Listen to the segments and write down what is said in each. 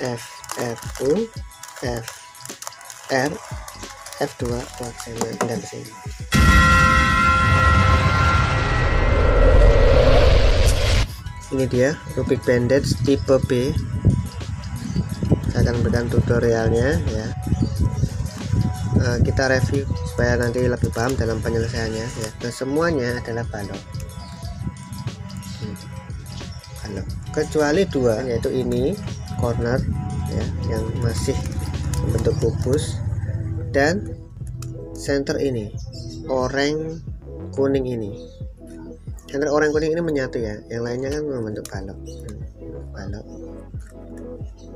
F R U F R F2 aksen pindah ke sini. Ini dia Rubik Bandage tipe B. Saya akan memberikan tutorialnya ya. Kita review supaya nanti lebih paham dalam penyelesaiannya ya. Dan semuanya adalah balok. Kecuali dua, yaitu ini corner ya, yang masih membentuk kubus, dan center ini oranye kuning ini. Center oranye kuning ini menyatu ya, yang lainnya kan membentuk balok.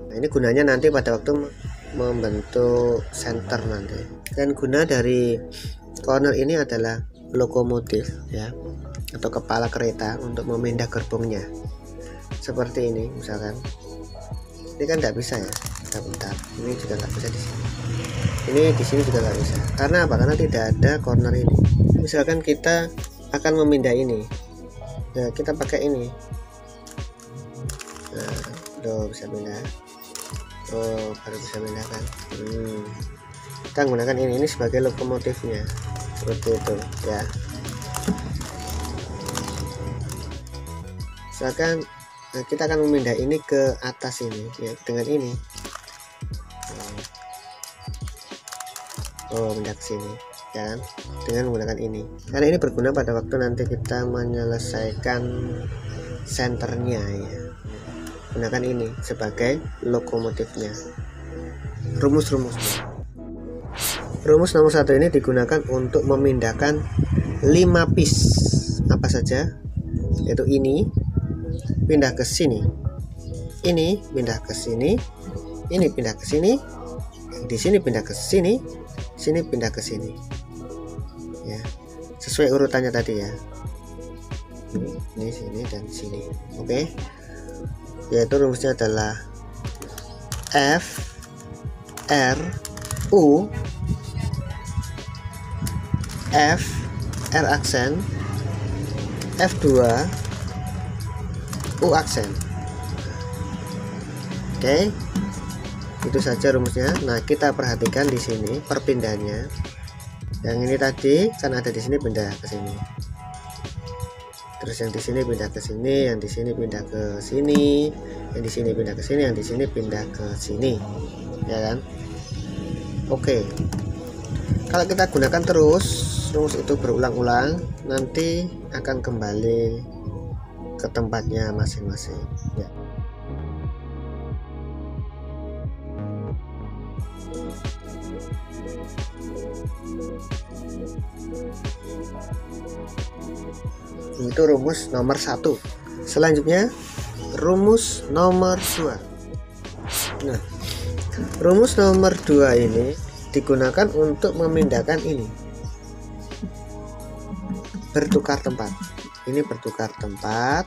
Nah, ini gunanya nanti pada waktu membentuk center nanti. Dan guna dari corner ini adalah lokomotif ya, atau kepala kereta untuk memindah gerbongnya. Seperti ini misalkan. Ini kan tidak bisa ya. Bentar. Ini juga nggak bisa di sini. Ini di sini juga nggak bisa. Karena apa? Karena tidak ada corner ini. Misalkan kita akan memindah ini. Nah, kita pakai ini. Nah, bisa pindah. Oh, baru bisa pindah kan. Kita menggunakan ini sebagai lokomotifnya. Seperti itu ya. Misalkan kita akan memindah ini ke atas ini ya, dengan ini. Oh, pindah ke sini ya kan, dengan menggunakan ini. Karena ini berguna pada waktu nanti kita menyelesaikan senternya ya. Gunakan ini sebagai lokomotifnya. Rumus nomor 1 ini digunakan untuk memindahkan 5 piece apa saja, yaitu ini pindah ke sini, ini pindah ke sini, ini pindah ke sini, di sini pindah ke sini, sini pindah ke sini ya, sesuai urutannya tadi ya. Ini sini dan sini. Oke. Yaitu rumusnya adalah F R U F R aksen F2 U aksen. Oke, itu saja rumusnya. Nah, kita perhatikan di sini perpindahannya. Yang ini tadi kan ada di sini pindah ke sini. Terus yang di sini pindah ke sini, yang di sini pindah ke sini, yang di sini pindah ke sini, yang di sini pindah ke sini. Ya kan? Oke. Kalau kita gunakan terus rumus itu berulang-ulang, nanti akan kembali ke tempatnya masing-masing ya. Itu rumus nomor 1. Selanjutnya rumus nomor 2. Nah, rumus nomor 2 ini digunakan untuk memindahkan ini, bertukar tempat. Ini bertukar tempat,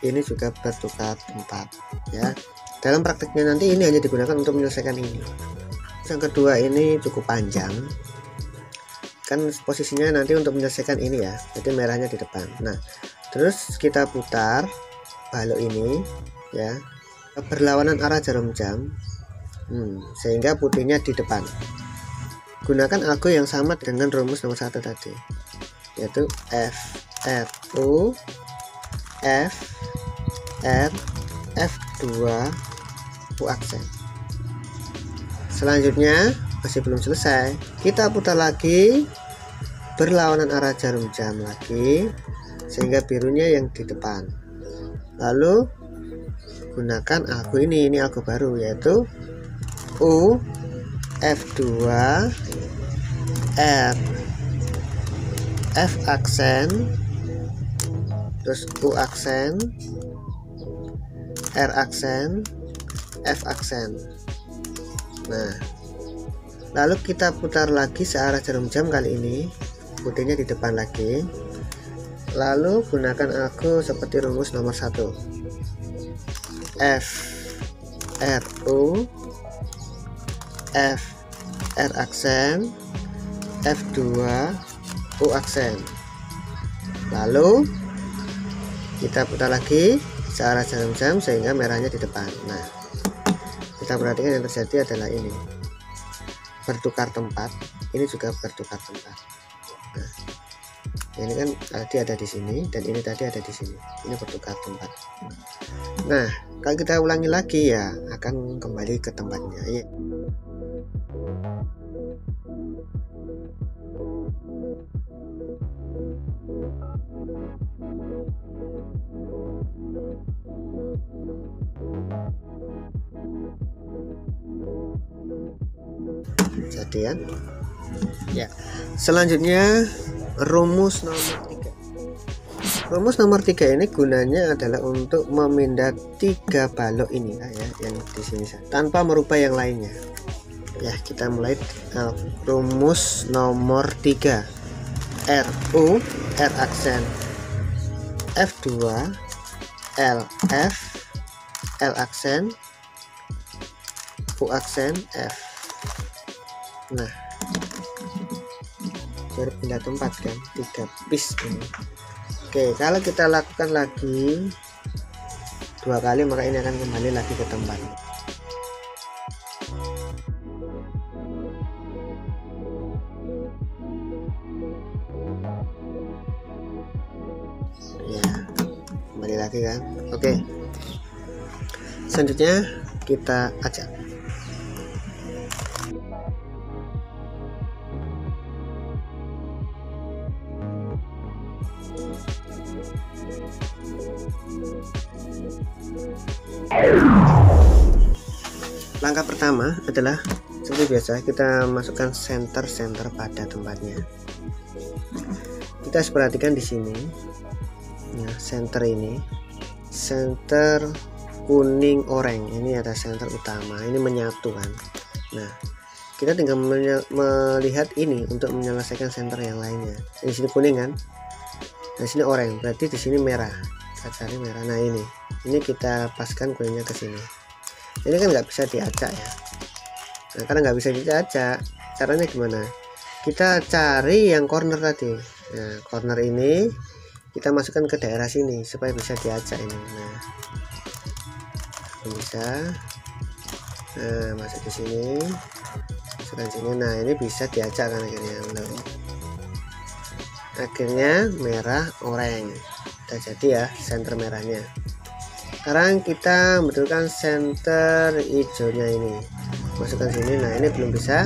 ini juga bertukar tempat ya. Dalam praktiknya nanti ini hanya digunakan untuk menyelesaikan ini. Yang kedua ini cukup panjang, kan posisinya nanti untuk menyelesaikan ini ya, jadi merahnya di depan. Nah, terus kita putar balok ini ya, berlawanan arah jarum jam, sehingga putihnya di depan. Gunakan algo yang sama dengan rumus nomor 1 tadi, yaitu F R U F R F2 U aksen. Selanjutnya masih belum selesai, kita putar lagi berlawanan arah jarum jam lagi, sehingga birunya yang di depan. Lalu gunakan algo ini algo baru, yaitu U F2 R F aksen, terus U aksen, R aksen, F aksen. Nah, lalu kita putar lagi searah jarum jam, kali ini putihnya di depan lagi. Lalu gunakan algo seperti rumus nomor 1, F R U F R aksen F2 U aksen. Lalu kita putar lagi searah jarum jam sehingga merahnya di depan. Nah, kita perhatikan yang terjadi adalah ini bertukar tempat, ini juga bertukar tempat. Nah, ini kan tadi ada di sini dan ini tadi ada di sini, ini bertukar tempat. Nah, kalau kita ulangi lagi ya akan kembali ke tempatnya. Ya. Jadi ya. Selanjutnya rumus nomor 3. Rumus nomor 3 ini gunanya adalah untuk memindah 3 balok ini ya, yang di sini tanpa merubah yang lainnya. Ya, kita mulai rumus nomor 3. RU R aksen F2 LF L aksen U aksen F. Nah, berpindah tempat kan 3 piece ini. Oke, kalau kita lakukan lagi 2 kali maka ini akan kembali lagi ke tempat. Ya, kembali lagi kan. Oke, selanjutnya kita acak. Langkah pertama adalah seperti biasa kita masukkan center pada tempatnya. Kita harus perhatikan di sini ya, center ini center kuning oranye ini ada center utama, ini menyatu kan. Nah, kita tinggal melihat ini untuk menyelesaikan center yang lainnya. Di sini kuning kan, di sini oranye, berarti di sini merah. Kita cari merah. Nah, ini kita paskan kuningnya ke sini. Ini kan nggak bisa diacak ya. Nah, karena nggak bisa diacak, caranya gimana? Kita cari yang corner tadi. Nah, corner ini kita masukkan ke daerah sini supaya bisa diacak ini. Nah, bisa. Nah, masuk di sini, masukkan sini. Nah, ini bisa diacak kan akhirnya. Akhirnya merah oranye. Udah jadi ya center merahnya. Sekarang kita membetulkan center hijaunya ini, masukkan sini. Nah, ini belum bisa.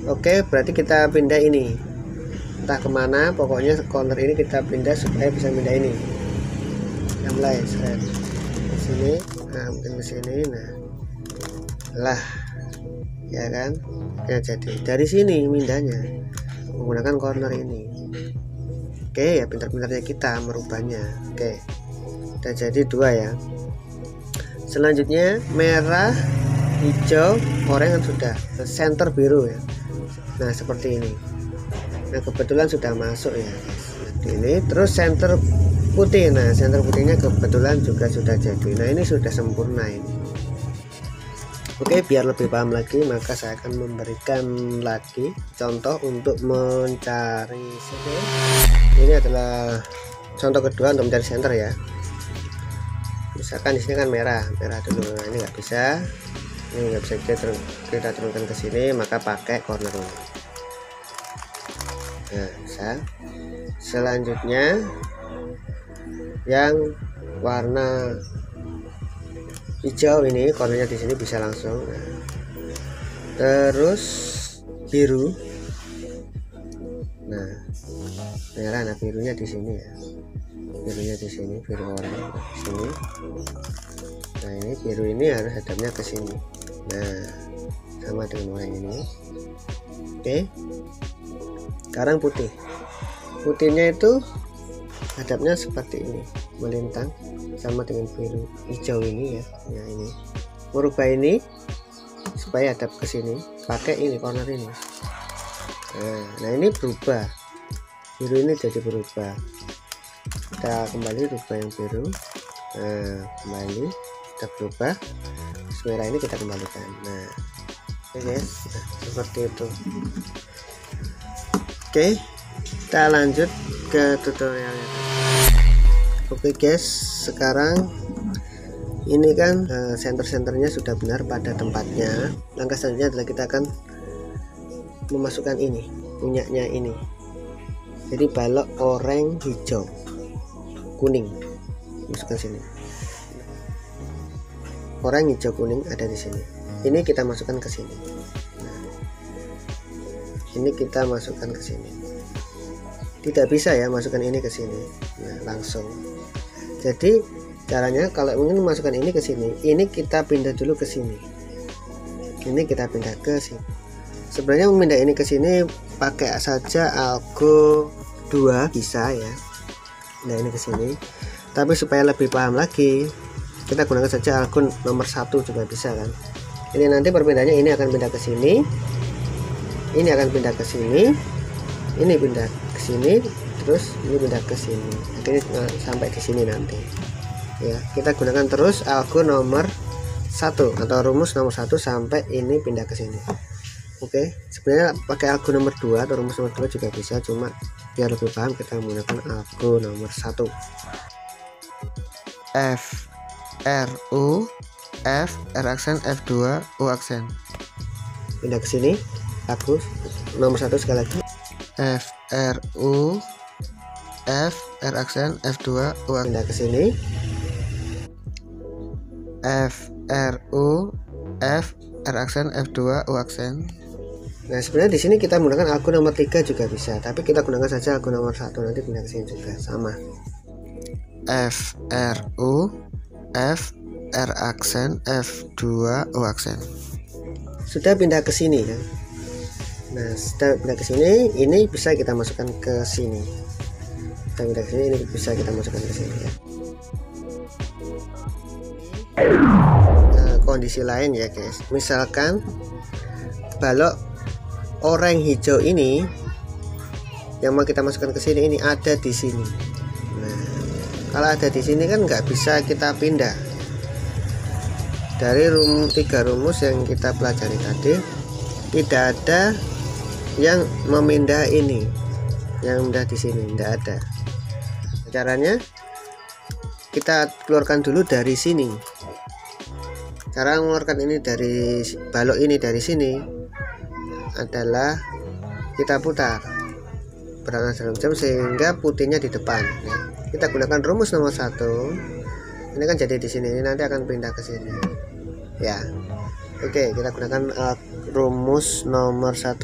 Oke, berarti kita pindah ini entah kemana, pokoknya corner ini kita pindah supaya bisa pindah ini. Kita mulai seret ke sini, nah mungkin ke sini. Nah lah ya kan ya, jadi dari sini pindahnya menggunakan corner ini. Oke ya, pintar-pintarnya kita merubahnya. Oke, udah jadi 2 ya. Selanjutnya merah, hijau, oranye kan sudah. Center biru ya. Nah, seperti ini. Nah, kebetulan sudah masuk ya. Ini terus center putih. Nah, center putihnya kebetulan juga sudah jadi. Nah, ini sudah sempurna ini. Oke, biar lebih paham lagi maka saya akan memberikan lagi contoh untuk mencari center. Ini adalah contoh kedua untuk mencari center ya. Misalkan di sini kan merah dulu. Nah, ini nggak bisa, ini nggak bisa kita turunkan ke sini, maka pakai corner ini. Nah, bisa. Selanjutnya yang warna hijau ini cornernya di sini bisa langsung. Nah, terus biru. Nah, merah, nah birunya di sini ya. Birunya di sini, biru oranye di sini. Nah, ini biru ini harus hadapnya ke sini. Nah, sama dengan oranye ini. Oke. Sekarang putih. Putihnya itu hadapnya seperti ini, melintang sama dengan biru hijau ini ya. Nah, ini merubah ini supaya hadap ke sini, pakai ini corner ini. Nah, ini berubah. Biru ini jadi berubah. Kita kembali rubah yang biru. Nah, kembali kita berubah. Merah ini kita kembalikan. Nah, oke guys, nah, seperti itu. Oke, kita lanjut ke tutorialnya. Oke guys, sekarang ini kan center-centernya sudah benar pada tempatnya. Langkah selanjutnya adalah kita akan memasukkan ini, punyanya ini. Jadi balok oranye, hijau, kuning, masukkan sini. Oranye, hijau, kuning ada di sini. Ini kita masukkan ke sini. Nah, ini kita masukkan ke sini. Tidak bisa ya masukkan ini ke sini. Nah, langsung. Jadi caranya kalau ingin memasukkan ini ke sini, ini kita pindah dulu ke sini. Ini kita pindah ke sini. Sebenarnya memindah ini ke sini pakai saja algo 2 bisa ya. Nah, ini ke sini. Tapi supaya lebih paham lagi, kita gunakan saja algo nomor 1 juga bisa kan. Ini nanti perpindahannya ini akan pindah ke sini. Ini akan pindah ke sini. Ini pindah ke sini, terus ini pindah ke sini. Akhirnya sampai di sini nanti. Ya, kita gunakan terus algo nomor 1 atau rumus nomor 1 sampai ini pindah ke sini. Oke, sebenarnya pakai algo nomor 2 atau rumus nomor 2 juga bisa, cuma biar lebih paham kita menggunakan algo nomor 1. F R U F R aksen F2 U aksen. Pindah ke sini. Algo nomor 1 sekali lagi. F R U F R aksen F2 U aksen. Pindah ke sini. F R U F R aksen F2 U aksen. Nah, sebenarnya di sini kita menggunakan algo nomor 3 juga bisa, tapi kita gunakan saja algo nomor 1, nanti pindah ke sini juga sama. F R U F R aksen F2 U aksen. Sudah pindah ke sini kan. Nah, setelah pindah ke sini, ini bisa kita masukkan ke sini. Kita pindah ke sini, ini bisa kita masukkan ke sini ya. Nah, kondisi lain ya guys, misalkan balok oranye hijau ini yang mau kita masukkan ke sini, ini ada di sini. Nah, kalau ada di sini kan nggak bisa kita pindah. Dari 3 rumus yang kita pelajari tadi, tidak ada yang memindah ini, yang udah di sini tidak ada. Caranya kita keluarkan dulu dari sini. Cara mengeluarkan ini dari balok ini dari sini adalah kita putar berangkat dalam jam sehingga putihnya di depan ya. Kita gunakan rumus nomor 1. Ini kan jadi di sini, ini nanti akan pindah ke sini ya. Oke, kita gunakan rumus nomor 1.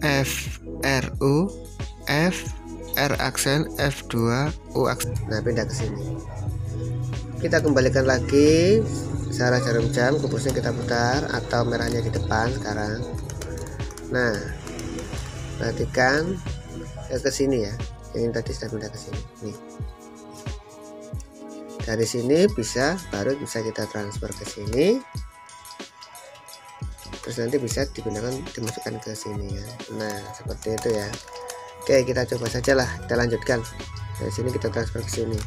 F R U F R aksen F2 U aksen. Nah, pindah ke sini. Kita kembalikan lagi secara jarum jam, kubusnya kita putar atau merahnya di depan sekarang. Nah, perhatikan ke sini ya. Yang tadi sudah pindah ke sini. Nih. Dari sini baru bisa kita transfer ke sini. Terus nanti bisa digunakan dimasukkan ke sini ya. Nah, seperti itu ya. Oke, kita coba saja lah. Kita lanjutkan. Dari sini kita transfer ke sini.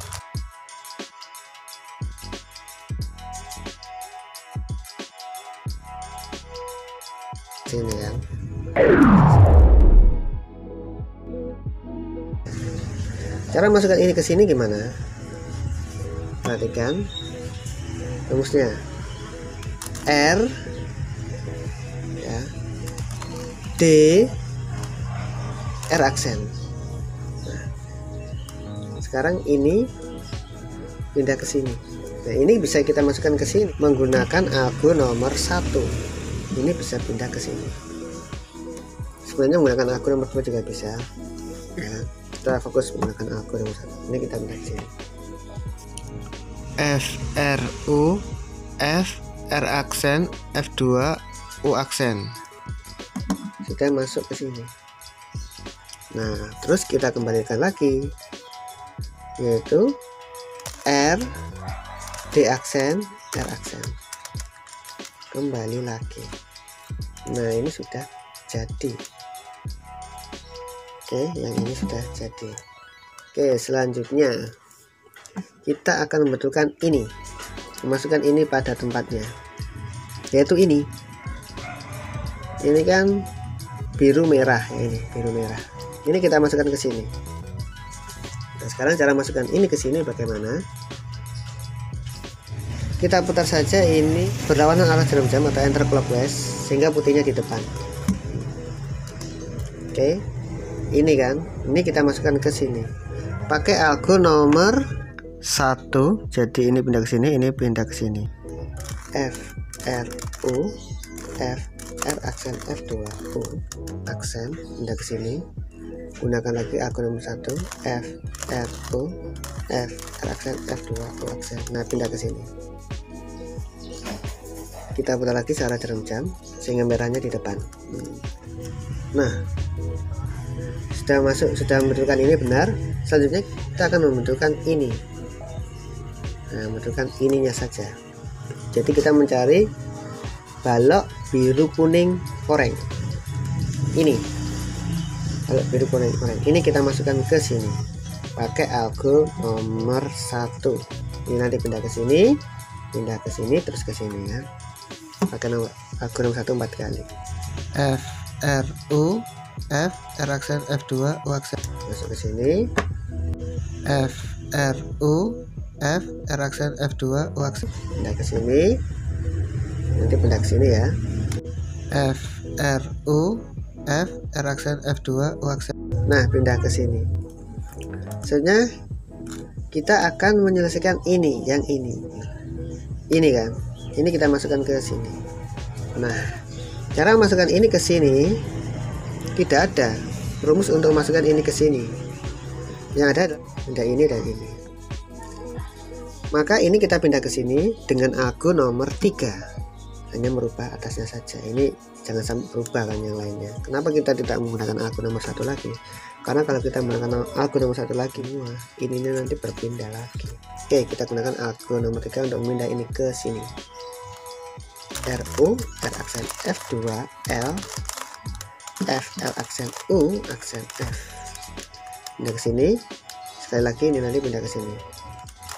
Sini ya. Cara masukkan ini ke sini gimana? Perhatikan rumusnya. R ya, D R aksen. Nah, sekarang ini pindah ke sini. Nah, ini bisa kita masukkan ke sini menggunakan algo nomor 1. Ini bisa pindah ke sini. Sebenarnya menggunakan algo nomor 2 juga bisa ya. Kita fokus menggunakan algo nomor 1. Ini kita pindah ke sini. F R U F R aksen F2 U aksen. Sudah masuk ke sini. Nah, terus kita kembalikan lagi, yaitu R D aksen R aksen. Kembali lagi. Nah, ini sudah jadi. Oke, yang ini sudah jadi. Oke, selanjutnya kita akan membetulkan ini, memasukkan ini pada tempatnya, yaitu ini kan biru merah ya, ini biru merah. Ini kita masukkan ke sini. Nah, sekarang cara masukkan ini ke sini bagaimana? kita putar saja ini berlawanan arah jarum jam atau enter clockwise sehingga putihnya di depan. Oke, ini kan, ini kita masukkan ke sini pakai algo nomor 1. Jadi ini pindah ke sini, ini pindah ke sini. F R U F R aksen F2 U aksen pindah ke sini. Gunakan lagi algo nomor 1 F R U F R aksen F2 U aksen. Nah, pindah ke sini. Kita putar lagi searah jarum jam sehingga merahnya di depan. Nah, sudah membentukkan ini benar. Selanjutnya kita akan membentukkan ini. Nah, membentukkan ininya saja. Jadi kita mencari balok biru kuning oranye. Ini balok biru kuning oranye. Ini kita masukkan ke sini pakai algo nomor 1. Ini nanti pindah ke sini, pindah ke sini, terus ke sini ya. Pakai algo nomor 1 4 kali. F R U F R aksen F2 U aksen. Masuk ke sini. F R U F R aksen F2 U aksen. Pindah ke sini. Nanti pindah ke sini ya. F R U F R aksen F2 U aksen. Nah, pindah ke sini. Selanjutnya kita akan menyelesaikan ini, yang ini. Ini kan. Ini kita masukkan ke sini. Nah, cara memasukkan ini ke sini tidak ada rumus untuk memasukkan ini ke sini. Yang ada pindah ini dan ini. Maka ini kita pindah ke sini dengan algo nomor 3. Hanya merubah atasnya saja. Ini jangan sampai berubah kan yang lainnya. Kenapa kita tidak menggunakan algo nomor 1 lagi? Karena kalau kita menggunakan algo nomor 1 lagi, wah, ini nanti berpindah lagi. Oke, kita gunakan algo nomor 3 untuk memindah ini ke sini. RU R aksen F2 L F L aksen U aksen F. Pindah ke sini. Sekali lagi ini nanti pindah ke sini.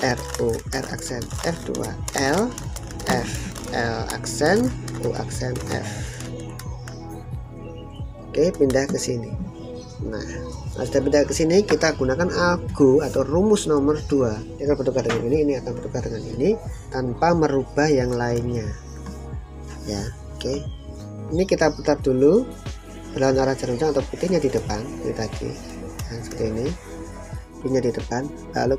RU R aksen F2 L F L aksen U aksen F. Oke, pindah ke sini. Nah, setelah pindah ke sini kita gunakan algo atau rumus nomor 2. Dia akan bertukar dengan ini akan bertukar dengan ini tanpa merubah yang lainnya. Ya, oke. Ini kita putar dulu berlawan arah jarum jam atau putihnya di depan seperti tadi. Nah, seperti ini. Putihnya di depan, lalu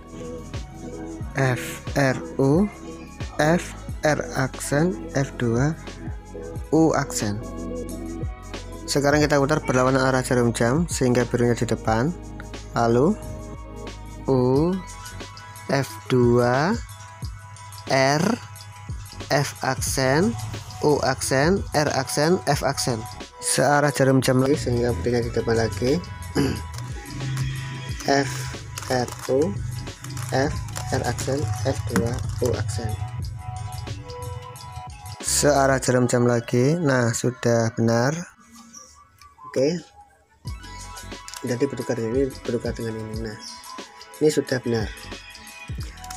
F R U F R aksen F2 U aksen. Sekarang kita putar berlawanan arah jarum jam sehingga birunya di depan, lalu U F2 R F aksen U aksen R aksen F aksen. Searah jarum jam lagi sehingga putihnya di depan lagi. F R U F R aksen F2 U aksen. Searah jarum jam lagi. Nah, sudah benar. Oke. Jadi bertukar dengan ini, bertukar dengan ini. Nah, ini sudah benar.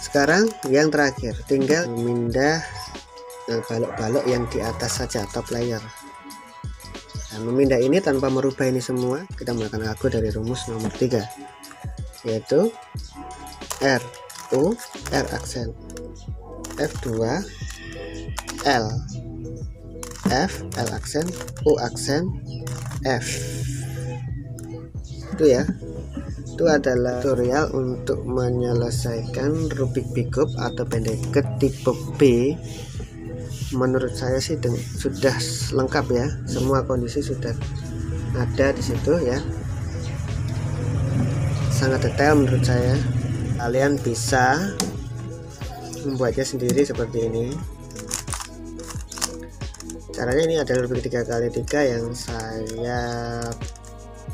Sekarang yang terakhir tinggal memindah balok-balok yang di atas saja, top layer. Nah, memindah ini tanpa merubah ini semua, kita menggunakan algo dari rumus nomor 3, yaitu R U R aksen F2 L F L aksen U aksen F. Itu ya. Itu adalah tutorial untuk menyelesaikan Rubik Big Cube atau pendeket tipe B. Menurut saya sih sudah lengkap ya, semua kondisi sudah ada di situ ya, sangat detail menurut saya. Kalian bisa membuatnya sendiri seperti ini. Caranya ini adalah Rubik 3x3 yang saya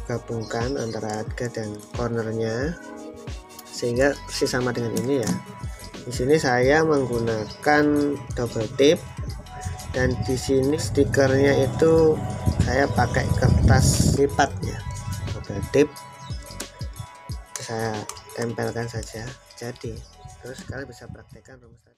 gabungkan antara harga dan cornernya sehingga persis sama dengan ini ya. Di sini saya menggunakan double tip. Dan di sini stikernya itu saya pakai kertas lipat ya, double tip, saya tempelkan saja. Jadi terus kalian bisa praktekkan rumus tadi.